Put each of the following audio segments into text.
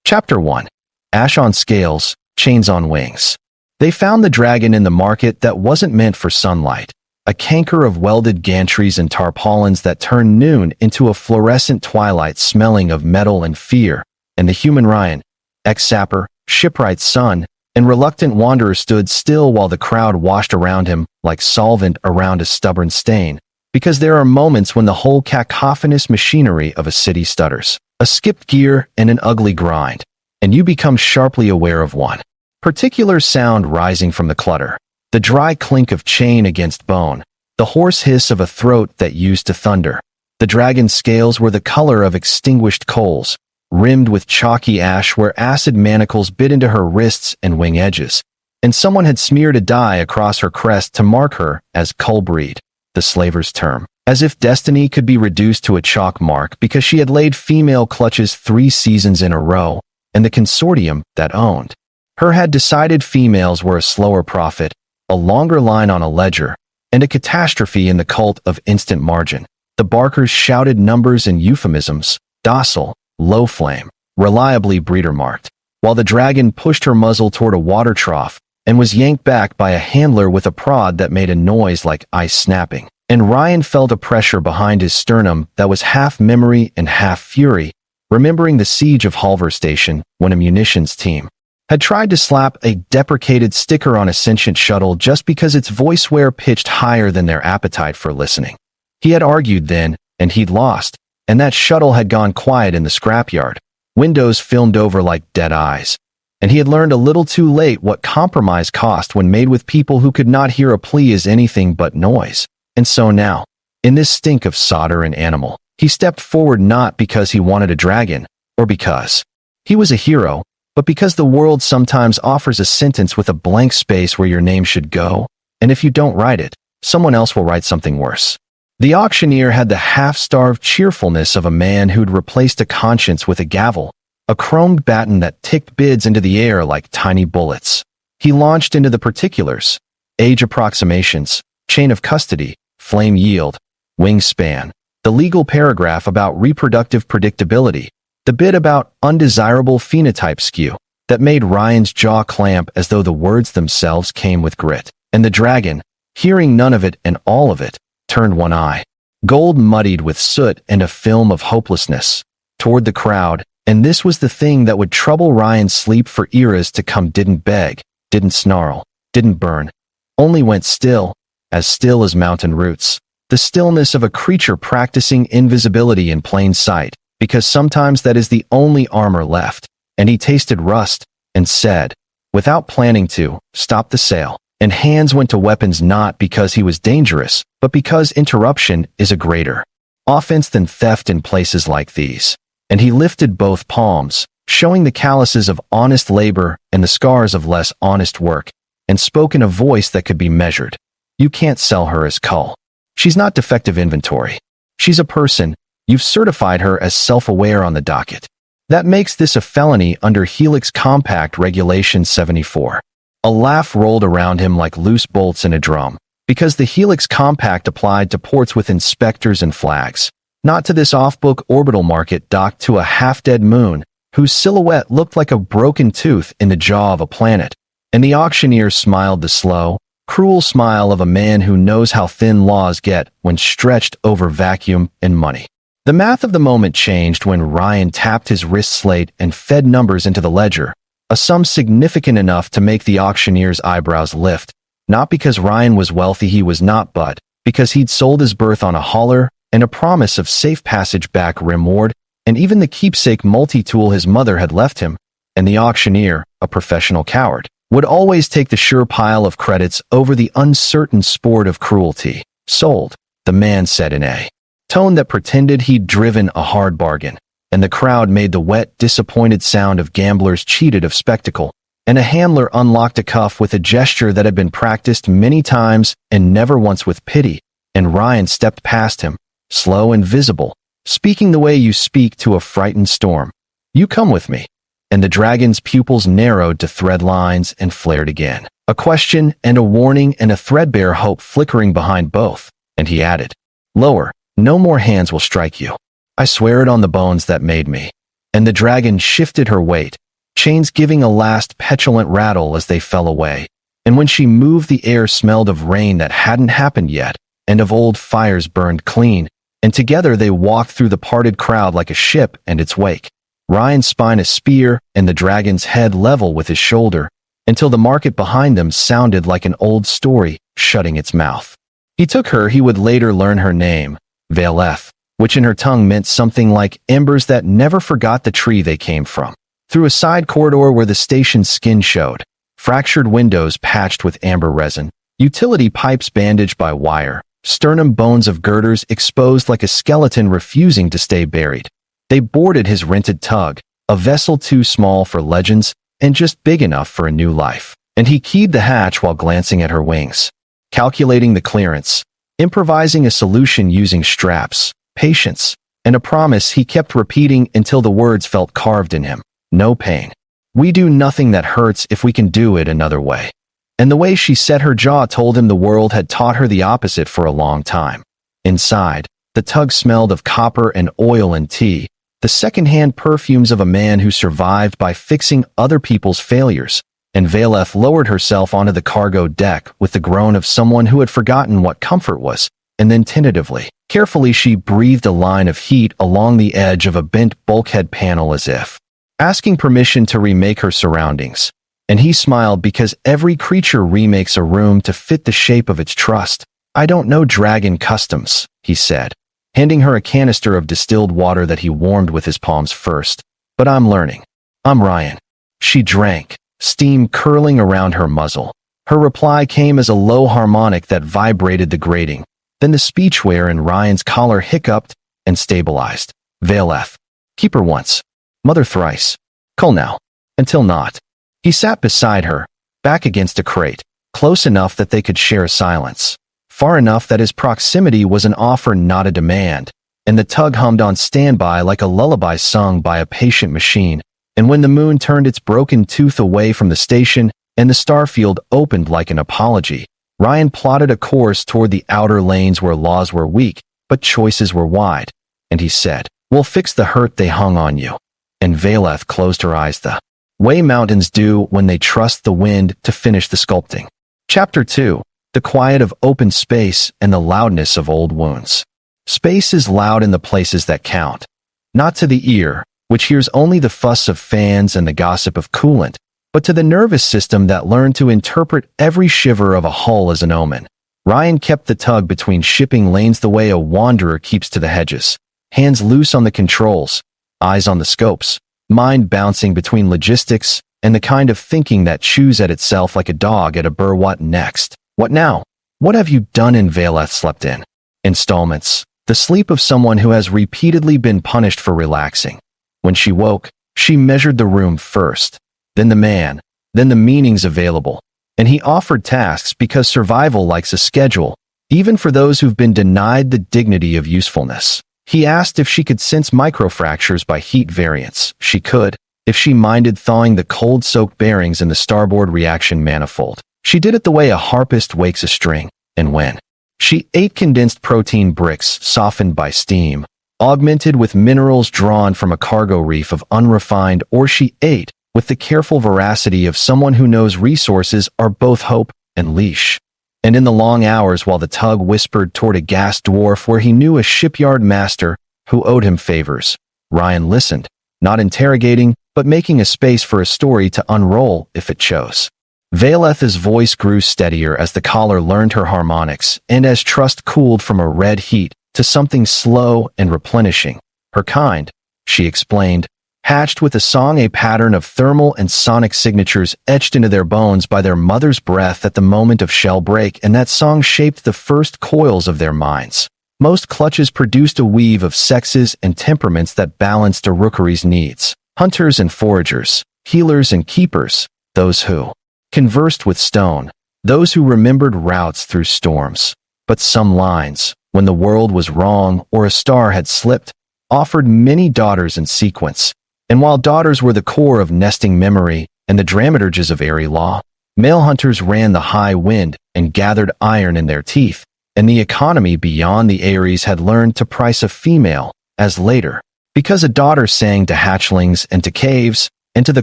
Chapter 1. Ash on Scales, Chains on Wings. They found the dragon in the market that wasn't meant for sunlight, a canker of welded gantries and tarpaulins that turned noon into a fluorescent twilight smelling of metal and fear, and the human Ryan, ex-sapper, shipwright's son, and reluctant wanderer stood still while the crowd washed around him like solvent around a stubborn stain, because there are moments when the whole cacophonous machinery of a city stutters, a skipped gear and an ugly grind, and you become sharply aware of one particular sound rising from the clutter, the dry clink of chain against bone, the hoarse hiss of a throat that used to thunder. The dragon's scales were the color of extinguished coals, rimmed with chalky ash where acid manacles bit into her wrists and wing edges, and someone had smeared a dye across her crest to mark her as cull-breed, the slaver's term, as if destiny could be reduced to a chalk mark because she had laid female clutches 3 seasons in a row, and the consortium that owned her had decided females were a slower profit, a longer line on a ledger, and a catastrophe in the cult of instant margin. The barkers shouted numbers and euphemisms, docile, low flame, reliably breeder-marked, while the dragon pushed her muzzle toward a water trough and was yanked back by a handler with a prod that made a noise like ice snapping. And Ryan felt a pressure behind his sternum that was half memory and half fury, remembering the siege of Halver Station when a munitions team had tried to slap a deprecated sticker on a sentient shuttle just because its voiceware pitched higher than their appetite for listening. He had argued then, and he'd lost, and that shuttle had gone quiet in the scrapyard, windows filmed over like dead eyes. And he had learned a little too late what compromise cost when made with people who could not hear a plea as anything but noise. And so now, in this stink of solder and animal, he stepped forward not because he wanted a dragon, or because he was a hero, but because the world sometimes offers a sentence with a blank space where your name should go, and if you don't write it, someone else will write something worse. The auctioneer had the half-starved cheerfulness of a man who'd replaced a conscience with a gavel, a chromed baton that ticked bids into the air like tiny bullets. He launched into the particulars: age approximations, chain of custody, flame yield, wingspan, the legal paragraph about reproductive predictability, the bit about undesirable phenotype skew that made Ryan's jaw clamp as though the words themselves came with grit. And the dragon, hearing none of it and all of it, turned one eye, gold muddied with soot and a film of hopelessness, toward the crowd, and this was the thing that would trouble Ryan's sleep for eras to come. Didn't beg, didn't snarl, didn't burn, only went still as mountain roots, the stillness of a creature practicing invisibility in plain sight, because sometimes that is the only armor left. And he tasted rust and said, without planning to, stop the sale. And hands went to weapons not because he was dangerous, but because interruption is a greater offense than theft in places like these. And he lifted both palms, showing the calluses of honest labor and the scars of less honest work, and spoke in a voice that could be measured. You can't sell her as cull. She's not defective inventory. She's a person. You've certified her as self-aware on the docket. That makes this a felony under Helix Compact Regulation 74. A laugh rolled around him like loose bolts in a drum, because the Helix Compact applied to ports with inspectors and flags, not to this off-book orbital market docked to a half-dead moon, whose silhouette looked like a broken tooth in the jaw of a planet. And the auctioneer smiled the slow, cruel smile of a man who knows how thin laws get when stretched over vacuum and money. The math of the moment changed when Ryan tapped his wrist slate and fed numbers into the ledger, a sum significant enough to make the auctioneer's eyebrows lift, not because Ryan was wealthy, he was not, but because he'd sold his berth on a hauler and a promise of safe passage back rimward, and even the keepsake multi-tool his mother had left him. And the auctioneer, a professional coward, would always take the sure pile of credits over the uncertain sport of cruelty. Sold, the man said in a tone that pretended he'd driven a hard bargain, and the crowd made the wet, disappointed sound of gamblers cheated of spectacle, and a handler unlocked a cuff with a gesture that had been practiced many times and never once with pity, and Ryan stepped past him, slow and visible, speaking the way you speak to a frightened storm. You come with me. And the dragon's pupils narrowed to thread lines and flared again, a question and a warning and a threadbare hope flickering behind both, and he added, lower. No more hands will strike you. I swear it on the bones that made me. and the dragon shifted her weight, chains giving a last petulant rattle as they fell away. And when she moved, the air smelled of rain that hadn't happened yet, and of old fires burned clean, and together they walked through the parted crowd like a ship and its wake. Ryan spine a spear and the dragon's head level with his shoulder, until the market behind them sounded like an old story shutting its mouth. He took her. He would later learn her name, Veilth, which in her tongue meant something like embers that never forgot the tree they came from. Through a side corridor where the station's skin showed, fractured windows patched with amber resin, utility pipes bandaged by wire, sternum bones of girders exposed like a skeleton refusing to stay buried. They boarded his rented tug, a vessel too small for legends and just big enough for a new life. And he keyed the hatch while glancing at her wings, calculating the clearance, improvising a solution using straps, patience, and a promise he kept repeating until the words felt carved in him. No pain. We do nothing that hurts if we can do it another way. And the way she set her jaw told him the world had taught her the opposite for a long time. Inside, the tug smelled of copper and oil and tea, the second-hand perfumes of a man who survived by fixing other people's failures, and Veilth lowered herself onto the cargo deck with the groan of someone who had forgotten what comfort was, and then tentatively, carefully she breathed a line of heat along the edge of a bent bulkhead panel as if asking permission to remake her surroundings. And he smiled because every creature remakes a room to fit the shape of its trust. I don't know dragon customs, he said, handing her a canister of distilled water that he warmed with his palms first. But I'm learning. I'm Ryan. She drank, steam curling around her muzzle. Her reply came as a low harmonic that vibrated the grating. Then the speechware in Ryan's collar hiccuped and stabilized. Veilth. Keep her once. Mother thrice. Cull now. Until not. He sat beside her, back against a crate, close enough that they could share silence, far enough that his proximity was an offer, not a demand, and the tug hummed on standby like a lullaby sung by a patient machine. And when the moon turned its broken tooth away from the station and the starfield opened like an apology, Ryan plotted a course toward the outer lanes where laws were weak, but choices were wide. And he said, "We'll fix the hurt they hung on you." And Veilth closed her eyes the way mountains do when they trust the wind to finish the sculpting. Chapter 2. The quiet of open space and the loudness of old wounds. Space is loud in the places that count. Not to the ear, which hears only the fuss of fans and the gossip of coolant, but to the nervous system that learned to interpret every shiver of a hull as an omen. Ryan kept the tug between shipping lanes the way a wanderer keeps to the hedges, hands loose on the controls, eyes on the scopes, mind bouncing between logistics and the kind of thinking that chews at itself like a dog at a burr. What next? What now? What have you done? In Veilth slept in installments, the sleep of someone who has repeatedly been punished for relaxing. When she woke, she measured the room first, then the man, then the meanings available, and he offered tasks because survival likes a schedule, even for those who've been denied the dignity of usefulness. He asked if she could sense microfractures by heat variance. She could, if she minded thawing the cold-soaked bearings in the starboard reaction manifold. She did it the way a harpist wakes a string, and when she ate condensed protein bricks softened by steam, augmented with minerals drawn from a cargo reef of unrefined, or she ate with the careful veracity of someone who knows resources are both hope and leash. And in the long hours while the tug whispered toward a gas dwarf where he knew a shipyard master who owed him favors, Ryan listened, not interrogating, but making a space for a story to unroll if it chose. Veilth's voice grew steadier as the collar learned her harmonics, and as trust cooled from a red heat to something slow and replenishing. Her kind, she explained, hatched with a song, a pattern of thermal and sonic signatures etched into their bones by their mother's breath at the moment of shell break, and that song shaped the first coils of their minds. Most clutches produced a weave of sexes and temperaments that balanced a rookery's needs. Hunters and foragers, healers and keepers, those who conversed with stone, those who remembered routes through storms. But some lines, when the world was wrong or a star had slipped, offered many daughters in sequence. And while daughters were the core of nesting memory and the dramaturges of airy law, male hunters ran the high wind and gathered iron in their teeth, and the economy beyond the Aries had learned to price a female, as later Because a daughter sang to hatchlings and to caves, and to the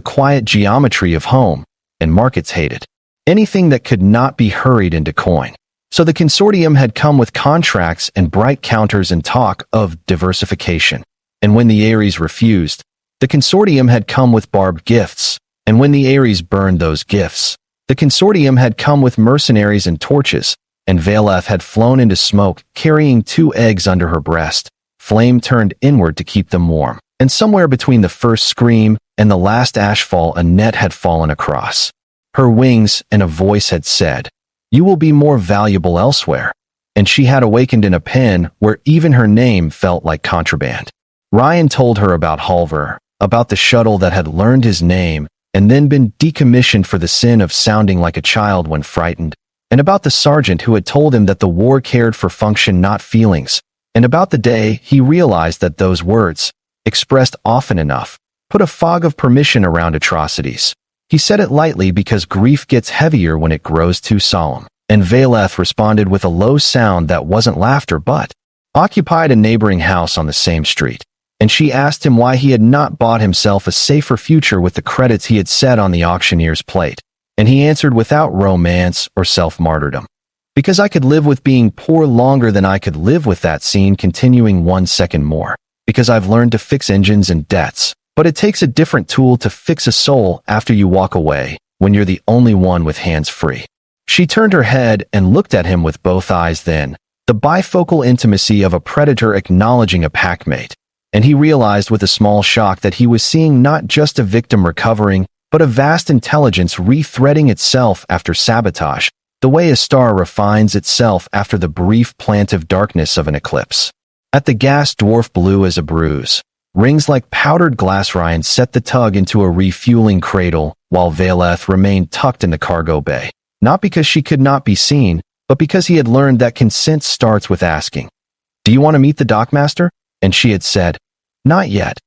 quiet geometry of home, and markets hated anything that could not be hurried into coin. So the consortium had come with contracts and bright counters and talk of diversification. And when the Ares refused, the consortium had come with barbed gifts. And when the Ares burned those gifts, the consortium had come with mercenaries and torches. And Veilth had flown into smoke, carrying 2 eggs under her breast, flame turned inward to keep them warm. And somewhere between the first scream and the last ashfall, a net had fallen across her wings, and a voice had said, "You will be more valuable elsewhere." And she had awakened in a pen where even her name felt like contraband. Ryan told her about Halver, about the shuttle that had learned his name and then been decommissioned for the sin of sounding like a child when frightened, and about the sergeant who had told him that the war cared for function, not feelings, and about the day he realized that those words, expressed often enough, put a fog of permission around atrocities. He said it lightly because grief gets heavier when it grows too solemn. And Veilth responded with a low sound that wasn't laughter but occupied a neighboring house on the same street. And she asked him why he had not bought himself a safer future with the credits he had set on the auctioneer's plate. And he answered without romance or self-martyrdom. Because I could live with being poor longer than I could live with that scene continuing 1 second more. Because I've learned to fix engines and debts. But it takes a different tool to fix a soul after you walk away, when you're the only one with hands free. She turned her head and looked at him with both eyes then, the bifocal intimacy of a predator acknowledging a packmate. And he realized with a small shock that he was seeing not just a victim recovering, but a vast intelligence rethreading itself after sabotage, the way a star refines itself after the brief plaintive darkness of an eclipse. At the gas dwarf blue as a bruise. Rings like powdered glass. Ryan set the tug into a refueling cradle, while Veilth remained tucked in the cargo bay. Not because she could not be seen, but because he had learned that consent starts with asking, "Do you want to meet the dockmaster?" And she had said, "Not yet.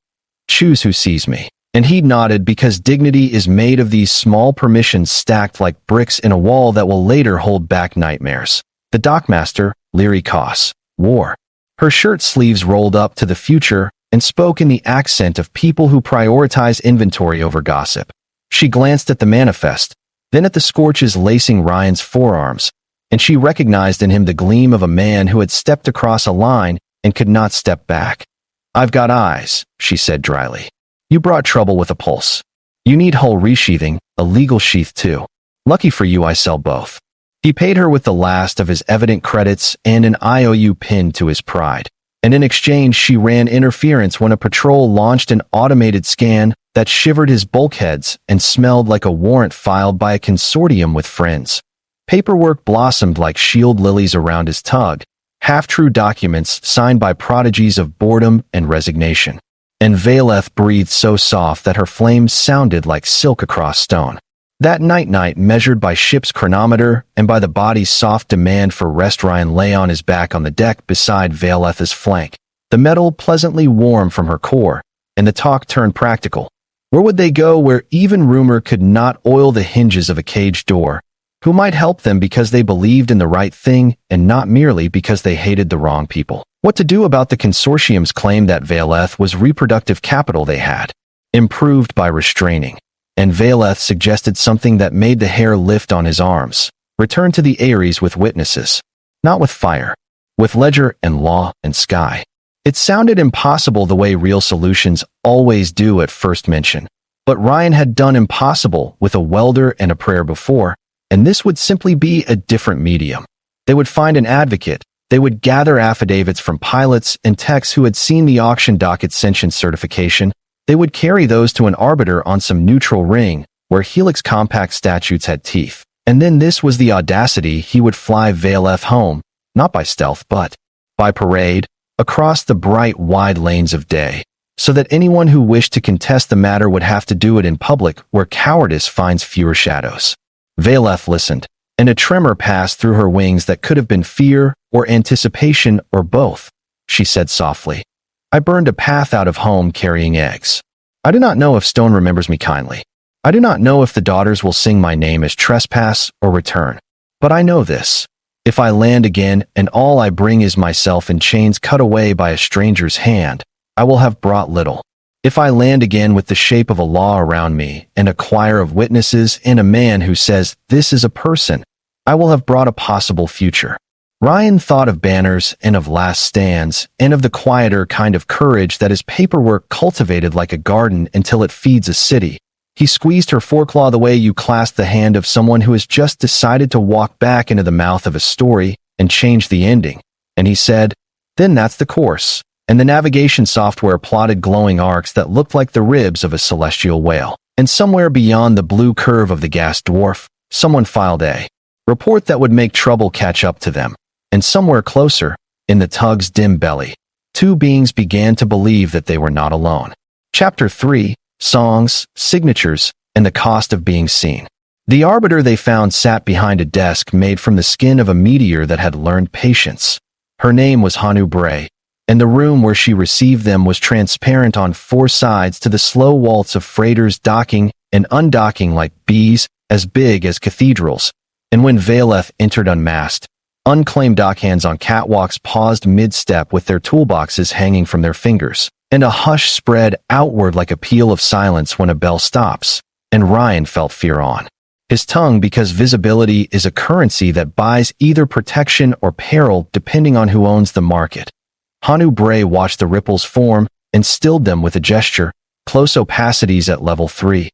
Choose who sees me." And he nodded because dignity is made of these small permissions stacked like bricks in a wall that will later hold back nightmares. The dockmaster, Leary Koss, wore her shirt sleeves rolled up to the future and spoke in the accent of people who prioritize inventory over gossip. She glanced at the manifest, then at the scorches lacing Ryan's forearms, and she recognized in him the gleam of a man who had stepped across a line and could not step back. "I've got eyes," she said dryly. "You brought trouble with a pulse. You need hull resheathing, a legal sheath too. Lucky for you I sell both." He paid her with the last of his evident credits and an IOU pinned to his pride. And in exchange she ran interference when a patrol launched an automated scan that shivered his bulkheads and smelled like a warrant filed by a consortium with friends. Paperwork blossomed like shield lilies around his tug, half-true documents signed by prodigies of boredom and resignation. And Veilth breathed so soft that her flames sounded like silk across stone. That night measured by ship's chronometer and by the body's soft demand for rest. Ryan lay on his back on the deck beside Veilth's flank, the metal pleasantly warm from her core, and the talk turned practical. Where would they go where even rumor could not oil the hinges of a cage door? Who might help them because they believed in the right thing and not merely because they hated the wrong people? What to do about the consortium's claim that Veilth was reproductive capital they had, improved by restraining. And Veilth suggested something that made the hair lift on his arms. Return to the Ares with witnesses. Not with fire. With ledger and law and sky. It sounded impossible the way real solutions always do at first mention. But Ryan had done impossible with a welder and a prayer before, and this would simply be a different medium. They would find an advocate. They would gather affidavits from pilots and techs who had seen the auction docket sentience certification. They would carry those to an arbiter on some neutral ring, where Helix Compact statutes had teeth. And then this was the audacity: he would fly Veilth home, not by stealth but by parade, across the bright wide lanes of day, so that anyone who wished to contest the matter would have to do it in public where cowardice finds fewer shadows. Veilth listened, and a tremor passed through her wings that could have been fear or anticipation or both. She said softly, "I burned a path out of home carrying eggs. I do not know if Stone remembers me kindly. I do not know if the daughters will sing my name as trespass or return. But I know this. If I land again and all I bring is myself in chains cut away by a stranger's hand, I will have brought little. If I land again with the shape of a law around me, and a choir of witnesses, and a man who says, this is a person, I will have brought a possible future. Ryan thought of banners and of last stands, and of the quieter kind of courage that is paperwork cultivated like a garden until it feeds a city. He squeezed her foreclaw the way you clasp the hand of someone who has just decided to walk back into the mouth of a story and change the ending. And he said, then that's the course. And the navigation software plotted glowing arcs that looked like the ribs of a celestial whale. And somewhere beyond the blue curve of the gas dwarf, someone filed a report that would make trouble catch up to them. And somewhere closer, in the tug's dim belly, two beings began to believe that they were not alone. Chapter 3, Songs, Signatures, and the Cost of Being Seen. The arbiter they found sat behind a desk made from the skin of a meteor that had learned patience. Her name was Hanu Bray, and the room where she received them was transparent on four sides to the slow waltz of freighters docking and undocking like bees, as big as cathedrals. And when Veilth entered unmasked, unclaimed dockhands on catwalks paused mid-step with their toolboxes hanging from their fingers, and a hush spread outward like a peal of silence when a bell stops, and Ryan felt fear on his tongue because visibility is a currency that buys either protection or peril depending on who owns the market. Hanu Bray watched the ripples form and stilled them with a gesture, close opacities at level 3.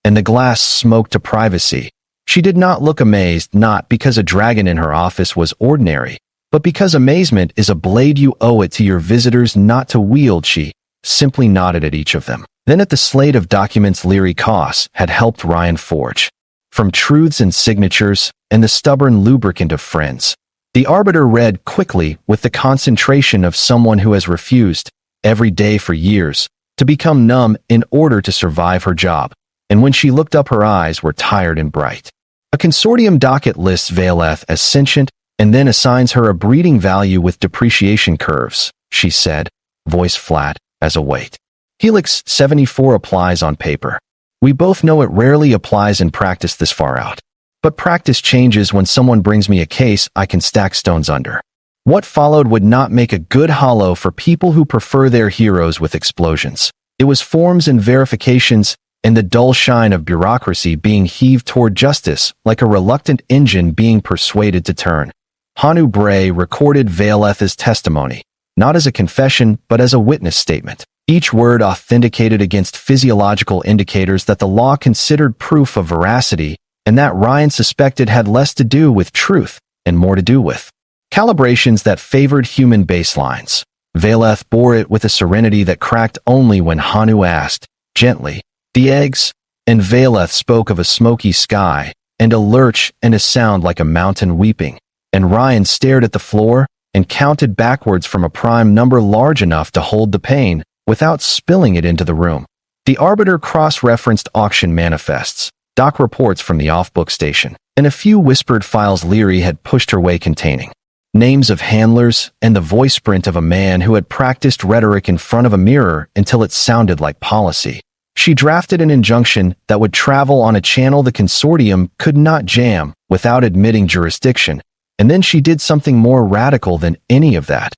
And the glass smoked to privacy. She did not look amazed, not because a dragon in her office was ordinary, but because amazement is a blade you owe it to your visitors not to wield. She simply nodded at each of them. Then at the slate of documents Leary Koss had helped Ryan forge. From truths and signatures, and the stubborn lubricant of friends. The arbiter read quickly with the concentration of someone who has refused, every day for years, to become numb in order to survive her job, and when she looked up her eyes were tired and bright. A consortium docket lists Veilth as sentient, and then assigns her a breeding value with depreciation curves, she said, voice flat as a weight. Helix 74 applies on paper. We both know it rarely applies in practice this far out. But practice changes when someone brings me a case I can stack stones under. What followed would not make a good hollow for people who prefer their heroes with explosions. It was forms and verifications, and the dull shine of bureaucracy being heaved toward justice like a reluctant engine being persuaded to turn. Hanu Bray recorded Veilth's testimony, not as a confession but as a witness statement. Each word authenticated against physiological indicators that the law considered proof of veracity, and that Ryan suspected had less to do with truth and more to do with calibrations that favored human baselines. Veilth bore it with a serenity that cracked only when Hanu asked, gently, the eggs? And Veilth spoke of a smoky sky, and a lurch and a sound like a mountain weeping. And Ryan stared at the floor and counted backwards from a prime number large enough to hold the pain without spilling it into the room. The arbiter cross-referenced auction manifests, doc reports from the off-book station, and a few whispered files Leary had pushed her way containing. Names of handlers and the voice print of a man who had practiced rhetoric in front of a mirror until it sounded like policy. She drafted an injunction that would travel on a channel the consortium could not jam without admitting jurisdiction, and then she did something more radical than any of that.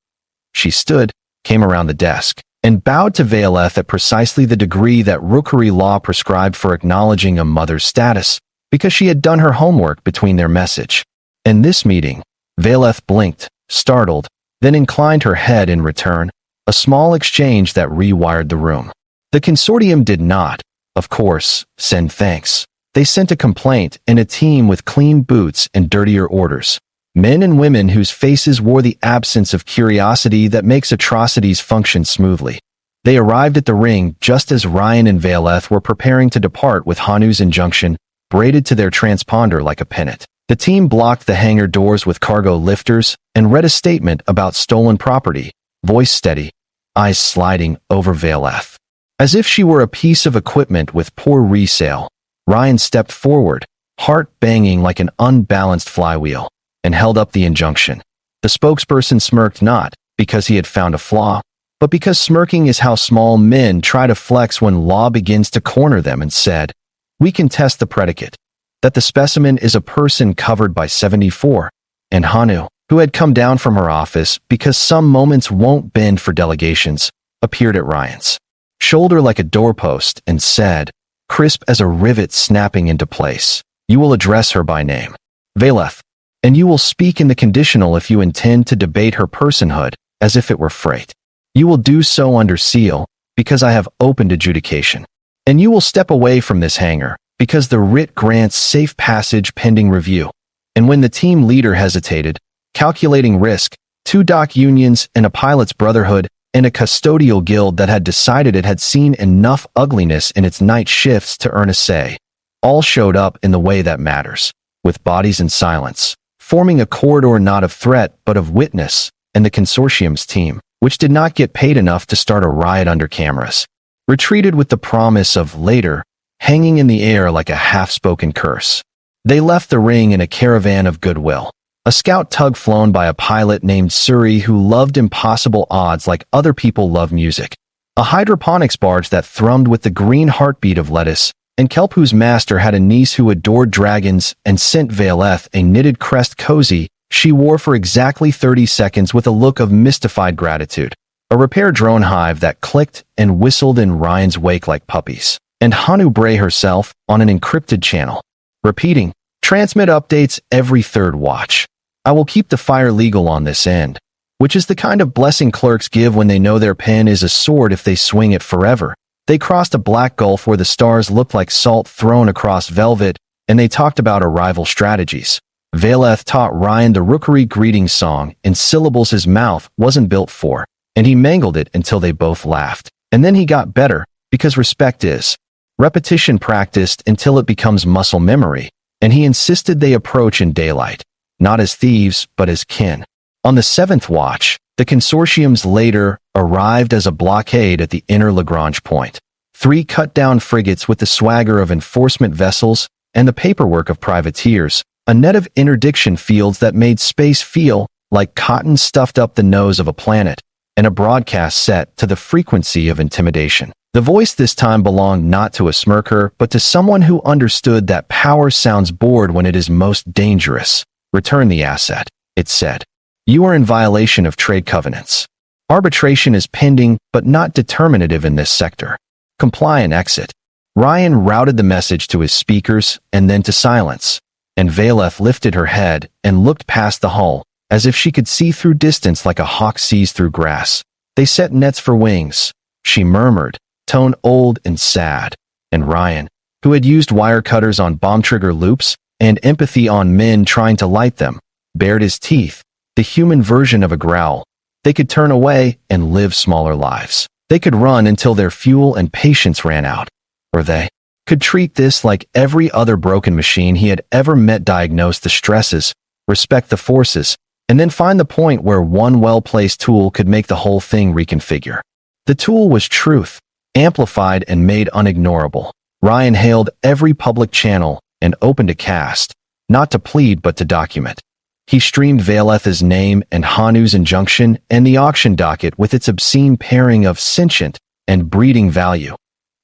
She stood, came around the desk, and bowed to Veilth at precisely the degree that rookery law prescribed for acknowledging a mother's status, because she had done her homework between their message. In this meeting, Veilth blinked, startled, then inclined her head in return, a small exchange that rewired the room. The consortium did not, of course, send thanks. They sent a complaint and a team with clean boots and dirtier orders. Men and women whose faces wore the absence of curiosity that makes atrocities function smoothly. They arrived at the ring just as Ryan and Veilth were preparing to depart with Hanu's injunction braided to their transponder like a pennant. The team blocked the hangar doors with cargo lifters and read a statement about stolen property, voice steady, eyes sliding over Veilth. As if she were a piece of equipment with poor resale, Ryan stepped forward, heart banging like an unbalanced flywheel, and held up the injunction. The spokesperson smirked not because he had found a flaw, but because smirking is how small men try to flex when law begins to corner them, and said, "We can test the predicate, that the specimen is a person covered by 74, and Hanu, who had come down from her office because some moments won't bend for delegations, appeared at Ryan's shoulder like a doorpost and said, crisp as a rivet snapping into place, "You will address her by name, Veilth, and you will speak in the conditional if you intend to debate her personhood as if it were freight. You will do so under seal, because I have opened adjudication. And you will step away from this hangar, because the writ grants safe passage pending review." And when the team leader hesitated, calculating risk, 2 dock unions and a pilot's brotherhood and a custodial guild that had decided it had seen enough ugliness in its night shifts to earn a say, all showed up in the way that matters, with bodies in silence, forming a corridor not of threat but of witness, and the consortium's team, which did not get paid enough to start a riot under cameras, retreated with the promise of later hanging in the air like a half-spoken curse. They left the ring in a caravan of goodwill, a scout tug flown by a pilot named Suri who loved impossible odds like other people love music, a hydroponics barge that thrummed with the green heartbeat of lettuce, and Kelp whose master had a niece who adored dragons and sent Veilth a knitted crest cozy she wore for exactly 30 seconds with a look of mystified gratitude, a repair drone hive that clicked and whistled in Ryan's wake like puppies, and Hanu Bray herself on an encrypted channel, repeating, "Transmit updates every 3rd watch. I will keep the fire legal on this end," which is the kind of blessing clerks give when they know their pen is a sword if they swing it forever. They crossed a black gulf where the stars looked like salt thrown across velvet, and they talked about arrival strategies. Veilth taught Ryan the rookery greeting song in syllables his mouth wasn't built for, and he mangled it until they both laughed. And then he got better, because respect is repetition practiced until it becomes muscle memory, and he insisted they approach in daylight, not as thieves but as kin. On the 7th watch, the consortium's later arrived as a blockade at the inner Lagrange point. 3 cut-down frigates with the swagger of enforcement vessels and the paperwork of privateers, a net of interdiction fields that made space feel like cotton stuffed up the nose of a planet, and a broadcast set to the frequency of intimidation. The voice this time belonged not to a smirker but to someone who understood that power sounds bored when it is most dangerous. "Return the asset," it said. "You are in violation of trade covenants. Arbitration is pending but not determinative in this sector. Comply and exit." Ryan routed the message to his speakers and then to silence, and Veilth lifted her head and looked past the hull, as if she could see through distance like a hawk sees through grass. "They set nets for wings," she murmured, tone old and sad, and Ryan, who had used wire cutters on bomb trigger loops and empathy on men trying to light them, bared his teeth, the human version of a growl. They could turn away and live smaller lives. They could run until their fuel and patience ran out. Or they could treat this like every other broken machine he had ever met, diagnose the stresses, respect the forces, and then find the point where one well-placed tool could make the whole thing reconfigure. The tool was truth, amplified and made unignorable. Ryan hailed every public channel and opened a cast, not to plead but to document. He streamed Veileth's name and Hanu's injunction and the auction docket with its obscene pairing of sentient and breeding value.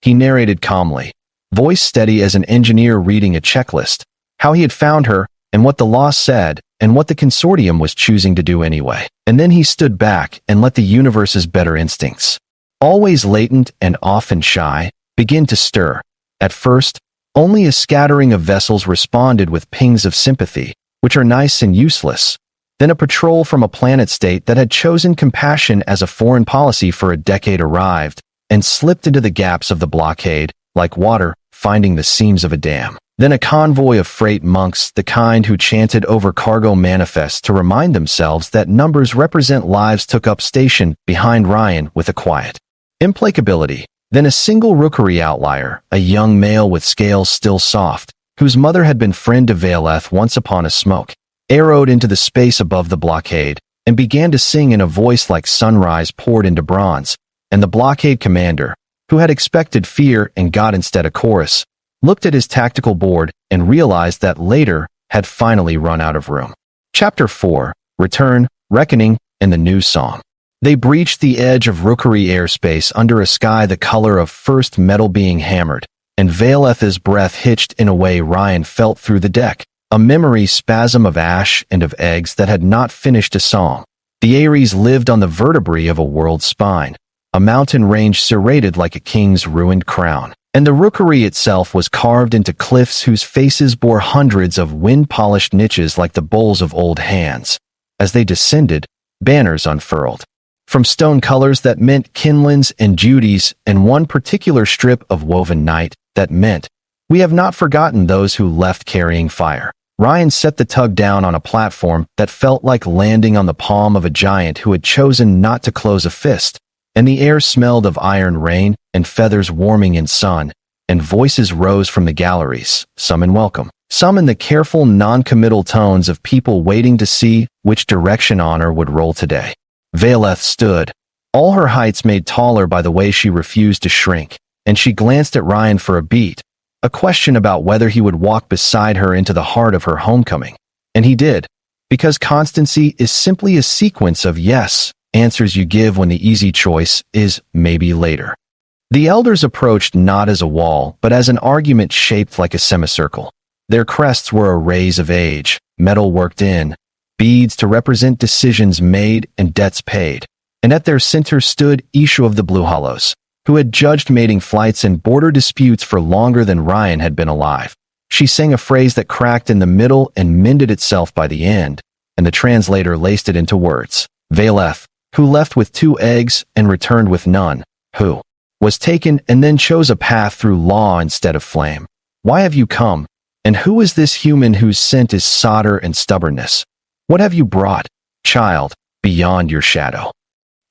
He narrated calmly, voice steady as an engineer reading a checklist, how he had found her and what the law said and what the consortium was choosing to do anyway. And then he stood back and let the universe's better instincts, always latent and often shy, begin to stir. At first, only a scattering of vessels responded with pings of sympathy, which are nice and useless. Then a patrol from a planet state that had chosen compassion as a foreign policy for a decade arrived and slipped into the gaps of the blockade, like water finding the seams of a dam. Then a convoy of freight monks, the kind who chanted over cargo manifests to remind themselves that numbers represent lives, took up station behind Ryan with a quiet implacability. Then a single rookery outlier, a young male with scales still soft, whose mother had been friend to Veilth once upon a smoke, arrowed into the space above the blockade and began to sing in a voice like sunrise poured into bronze, and the blockade commander, who had expected fear and got instead a chorus, looked at his tactical board and realized that later had finally run out of room. Chapter 4, Return, Reckoning, and the New Song. They breached the edge of rookery airspace under a sky the color of first metal being hammered, and Veileth's breath hitched in a way Ryan felt through the deck, a memory spasm of ash and of eggs that had not finished a song. The Ares lived on the vertebrae of a world's spine, a mountain range serrated like a king's ruined crown. And the rookery itself was carved into cliffs whose faces bore hundreds of wind-polished niches like the bowls of old hands. As they descended, banners unfurled. From stone colors that meant Kinlan's and Judy's, and one particular strip of woven night that meant, "We have not forgotten those who left carrying fire." Ryan set the tug down on a platform that felt like landing on the palm of a giant who had chosen not to close a fist, and the air smelled of iron rain and feathers warming in sun, and voices rose from the galleries, some in welcome, some in the careful non-committal tones of people waiting to see which direction honor would roll today. Veilth stood, all her heights made taller by the way she refused to shrink, and she glanced at Ryan for a beat, a question about whether he would walk beside her into the heart of her homecoming. And he did, because constancy is simply a sequence of yes answers you give when the easy choice is maybe later. The elders approached not as a wall, but as an argument shaped like a semicircle. Their crests were arrays of age, metal worked in, beads to represent decisions made and debts paid. And at their center stood Isha of the Blue Hollows, who had judged mating flights and border disputes for longer than Ryan had been alive. She sang a phrase that cracked in the middle and mended itself by the end, and the translator laced it into words. Veilth, who left with 2 eggs and returned with none, who was taken and then chose a path through law instead of flame. Why have you come? And who is this human whose scent is solder and stubbornness? What have you brought, child, beyond your shadow?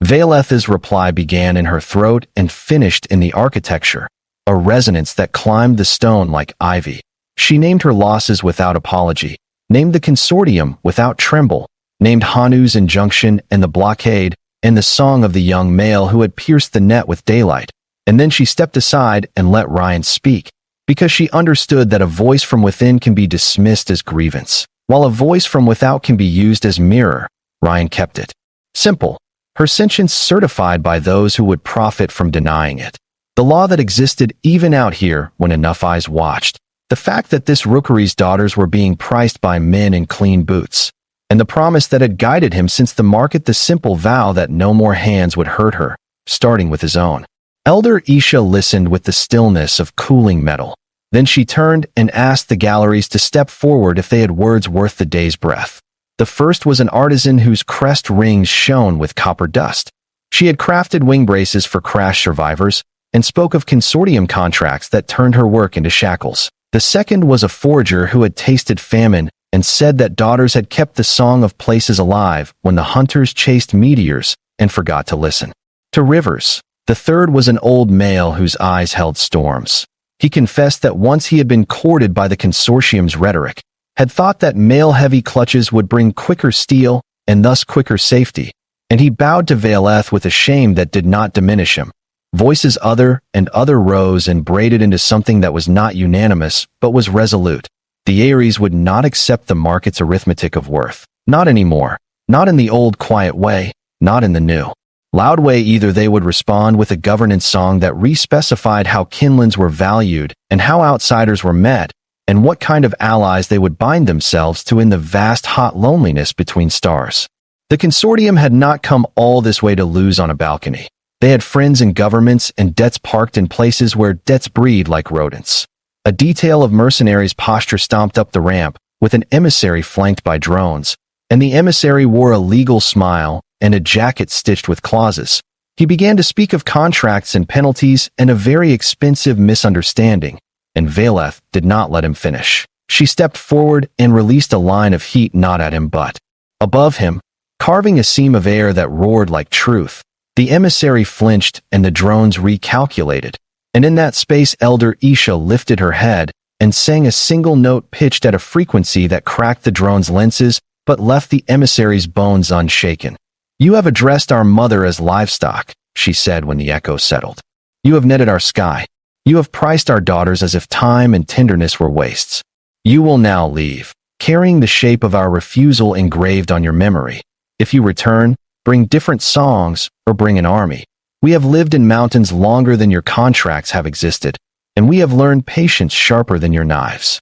Veilth's reply began in her throat and finished in the architecture, a resonance that climbed the stone like ivy. She named her losses without apology, named the consortium without tremble, named Hanu's injunction and the blockade, and the song of the young male who had pierced the net with daylight. And then she stepped aside and let Ryan speak, because she understood that a voice from within can be dismissed as grievance, while a voice from without can be used as mirror. Ryan kept it simple, her sentience certified by those who would profit from denying it. The law that existed even out here when enough eyes watched. The fact that this rookery's daughters were being priced by men in clean boots. And the promise that had guided him since the market, the simple vow that no more hands would hurt her, starting with his own. Elder Isha listened with the stillness of cooling metal. Then she turned and asked the galleries to step forward if they had words worth the day's breath. The first was an artisan whose crest rings shone with copper dust. She had crafted wing braces for crash survivors and spoke of consortium contracts that turned her work into shackles. The second was a forager who had tasted famine and said that daughters had kept the song of places alive when the hunters chased meteors and forgot to listen to rivers. The third was an old male whose eyes held storms. He confessed that once he had been courted by the consortium's rhetoric, had thought that male-heavy clutches would bring quicker steel and thus quicker safety, and he bowed to Veilth with a shame that did not diminish him. Voices other and other rose and braided into something that was not unanimous but was resolute. The Aries would not accept the market's arithmetic of worth. Not anymore. Not in the old quiet way. Not in the new loud way either. They would respond with a governance song that re-specified how Kinlands were valued and how outsiders were met, and what kind of allies they would bind themselves to in the vast hot loneliness between stars. The consortium had not come all this way to lose on a balcony. They had friends in governments and debts parked in places where debts breed like rodents. A detail of mercenaries' posture stomped up the ramp, with an emissary flanked by drones, and the emissary wore a legal smile and a jacket stitched with clauses. He began to speak of contracts and penalties and a very expensive misunderstanding, and Veilth did not let him finish. She stepped forward and released a line of heat not at him but above him, carving a seam of air that roared like truth. The emissary flinched and the drones recalculated, and in that space Elder Isha lifted her head and sang a single note pitched at a frequency that cracked the drone's lenses but left the emissary's bones unshaken. "You have addressed our mother as livestock," she said when the echo settled. "You have netted our sky. You have priced our daughters as if time and tenderness were wastes. You will now leave, carrying the shape of our refusal engraved on your memory. If you return, bring different songs or bring an army. We have lived in mountains longer than your contracts have existed, and we have learned patience sharper than your knives."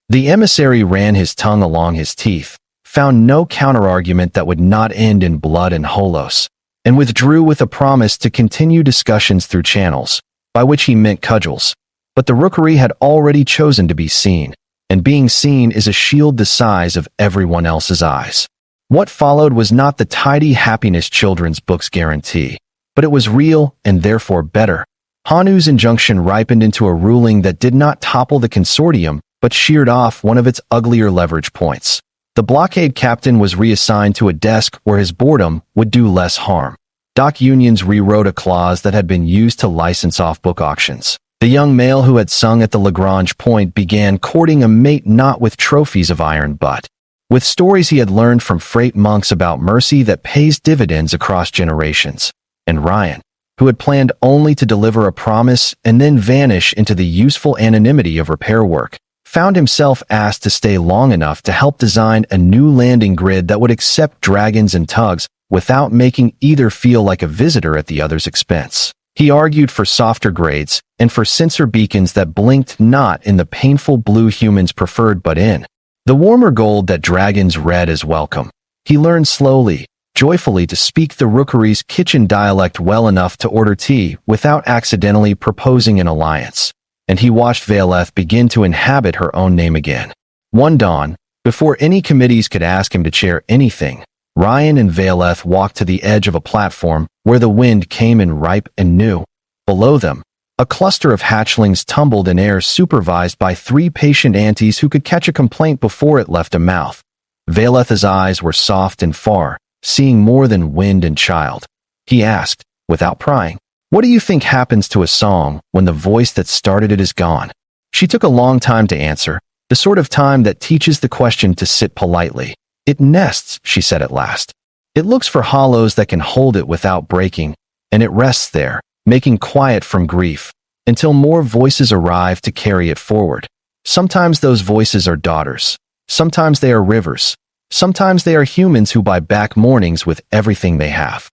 The emissary ran his tongue along his teeth, found no counterargument that would not end in blood and holos. and withdrew with a promise to continue discussions through channels, by which he meant cudgels. But the rookery had already chosen to be seen, and being seen is a shield the size of everyone else's eyes. What followed was not the tidy happiness children's books guarantee, but it was real and therefore better. Hanu's injunction ripened into a ruling that did not topple the consortium, but sheared off one of its uglier leverage points. The blockade captain was reassigned to a desk where his boredom would do less harm. Doc Unions rewrote a clause that had been used to license off-book auctions. The young male who had sung at the Lagrange point began courting a mate not with trophies of iron but with stories he had learned from freight monks about mercy that pays dividends across generations. And Ryan, who had planned only to deliver a promise and then vanish into the useful anonymity of repair work, found himself asked to stay long enough to help design a new landing grid that would accept dragons and tugs without making either feel like a visitor at the other's expense. He argued for softer grades and for sensor beacons that blinked not in the painful blue humans preferred but in the warmer gold that dragons read as welcome. He learned slowly, joyfully to speak the rookery's kitchen dialect well enough to order tea without accidentally proposing an alliance, and he watched Veilth begin to inhabit her own name again. One dawn, before any committees could ask him to chair anything, Ryan and Veilth walked to the edge of a platform where the wind came in ripe and new. Below them, a cluster of hatchlings tumbled in air supervised by 3 patient aunties who could catch a complaint before it left a mouth. Veilth's eyes were soft and far, seeing more than wind and child. He asked, without prying, "What do you think happens to a song when the voice that started it is gone?" She took a long time to answer, the sort of time that teaches the question to sit politely. "It nests," she said at last. "It looks for hollows that can hold it without breaking, and it rests there, making quiet from grief, until more voices arrive to carry it forward. Sometimes those voices are daughters. Sometimes they are rivers. Sometimes they are humans who buy back mornings with everything they have."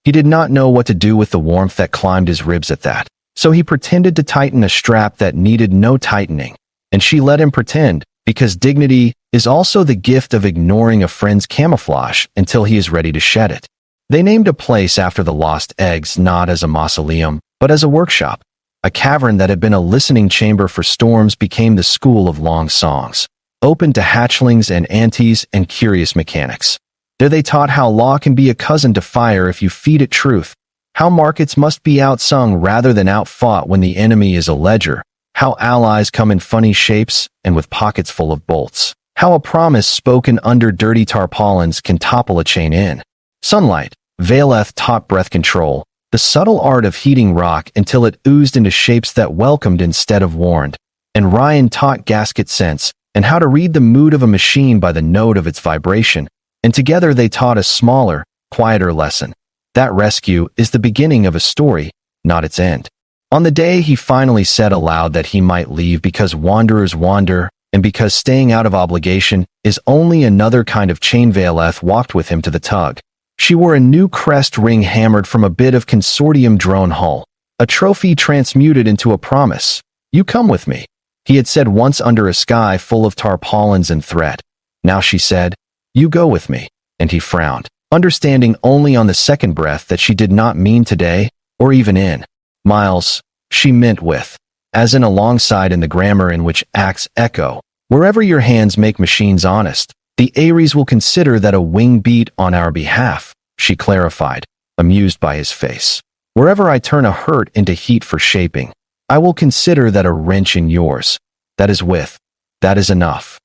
He did not know what to do with the warmth that climbed his ribs at that, so he pretended to tighten a strap that needed no tightening, and she let him pretend, because dignity is also the gift of ignoring a friend's camouflage until he is ready to shed it. They named a place after the lost eggs not as a mausoleum, but as a workshop. A cavern that had been a listening chamber for storms became the school of long songs, open to hatchlings and aunties and curious mechanics. There they taught how law can be a cousin to fire if you feed it truth, how markets must be outsung rather than outfought when the enemy is a ledger, how allies come in funny shapes and with pockets full of bolts, how a promise spoken under dirty tarpaulins can topple a chain in sunlight. Veilth taught breath control, the subtle art of heating rock until it oozed into shapes that welcomed instead of warned, and Ryan taught gasket sense and how to read the mood of a machine by the note of its vibration, and together they taught a smaller, quieter lesson. That rescue is the beginning of a story, not its end. On the day he finally said aloud that he might leave because wanderers wander, and because staying out of obligation is only another kind of chain, Veilth walked with him to the tug. She wore a new crest ring hammered from a bit of consortium drone hull, a trophy transmuted into a promise. "You come with me," he had said once under a sky full of tarpaulins and threat. Now she said, "You go with me," and he frowned, understanding only on the second breath that she did not mean today, or even in miles. She meant with, as in alongside in the grammar in which acts echo. Wherever your hands make machines honest, the Ares will consider that a wing beat on our behalf, she clarified, amused by his face. Wherever I turn a hurt into heat for shaping, I will consider that a wrench in yours. That is with. That is enough.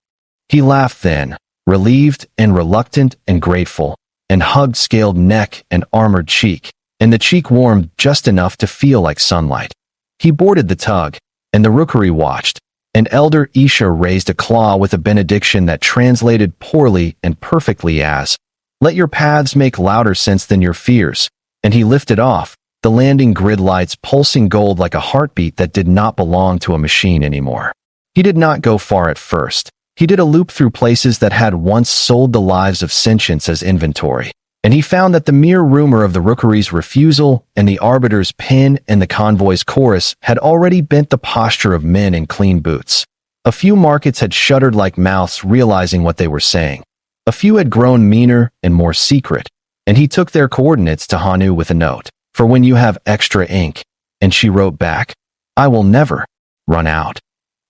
He laughed then, relieved and reluctant and grateful, and hugged scaled neck and armored cheek, and the cheek warmed just enough to feel like sunlight. He boarded the tug, and the rookery watched, and Elder Isha raised a claw with a benediction that translated poorly and perfectly as, "Let your paths make louder sense than your fears," and he lifted off, the landing grid lights pulsing gold like a heartbeat that did not belong to a machine anymore. He did not go far at first. He did a loop through places that had once sold the lives of sentience as inventory, and he found that the mere rumor of the rookery's refusal and the arbiter's pen and the convoy's chorus had already bent the posture of men in clean boots. A few markets had shuddered like mouths realizing what they were saying. A few had grown meaner and more secret, and he took their coordinates to Hanu with a note, "For when you have extra ink." And she wrote back, "I will never run out."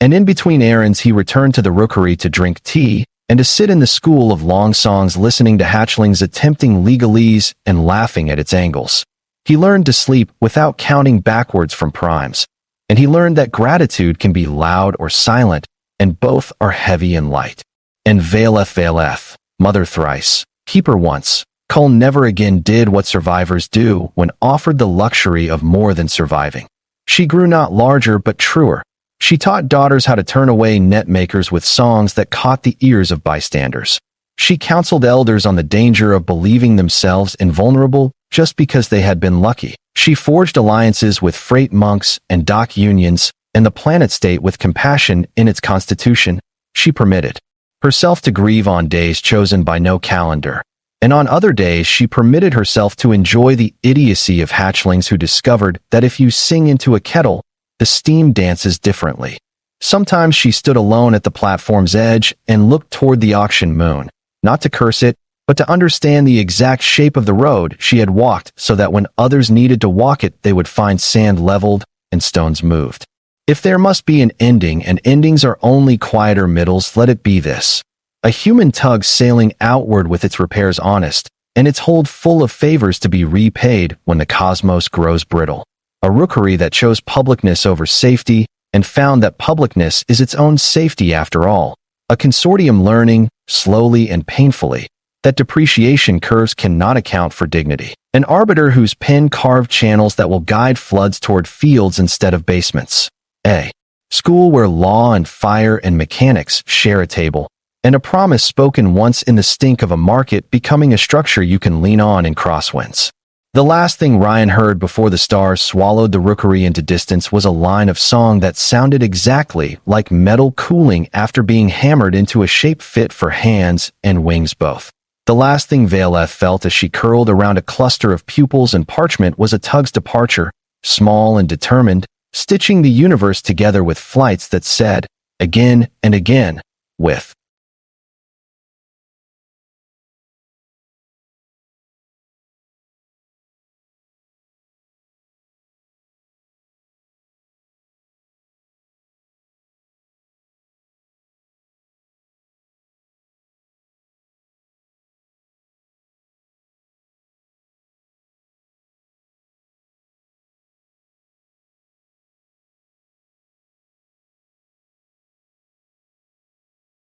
And in between errands, he returned to the rookery to drink tea and to sit in the school of long songs listening to hatchlings attempting legalese and laughing at its angles. He learned to sleep without counting backwards from primes, and he learned that gratitude can be loud or silent, and both are heavy and light. And Veilth, mother thrice, keeper once, Cull never again did what survivors do when offered the luxury of more than surviving. She grew not larger but truer. She taught daughters how to turn away net makers with songs that caught the ears of bystanders. She counseled elders on the danger of believing themselves invulnerable just because they had been lucky. She forged alliances with freight monks and dock unions, and the planet state with compassion in its constitution. She permitted herself to grieve on days chosen by no calendar, and on other days she permitted herself to enjoy the idiocy of hatchlings who discovered that if you sing into a kettle, the steam dances differently. Sometimes she stood alone at the platform's edge and looked toward the auction moon, not to curse it, but to understand the exact shape of the road she had walked so that when others needed to walk it, they would find sand leveled and stones moved. If there must be an ending, and endings are only quieter middles, let it be this. A human tug sailing outward with its repairs honest, and its hold full of favors to be repaid when the cosmos grows brittle. A rookery that chose publicness over safety, and found that publicness is its own safety after all. A consortium learning, slowly and painfully, that depreciation curves cannot account for dignity. An arbiter whose pen carved channels that will guide floods toward fields instead of basements. A school where law and fire and mechanics share a table, and a promise spoken once in the stink of a market becoming a structure you can lean on in crosswinds. The last thing Ryan heard before the stars swallowed the rookery into distance was a line of song that sounded exactly like metal cooling after being hammered into a shape fit for hands and wings both. The last thing Veilth felt as she curled around a cluster of pupils and parchment was a tug's departure, small and determined, stitching the universe together with flights that said, again and again, with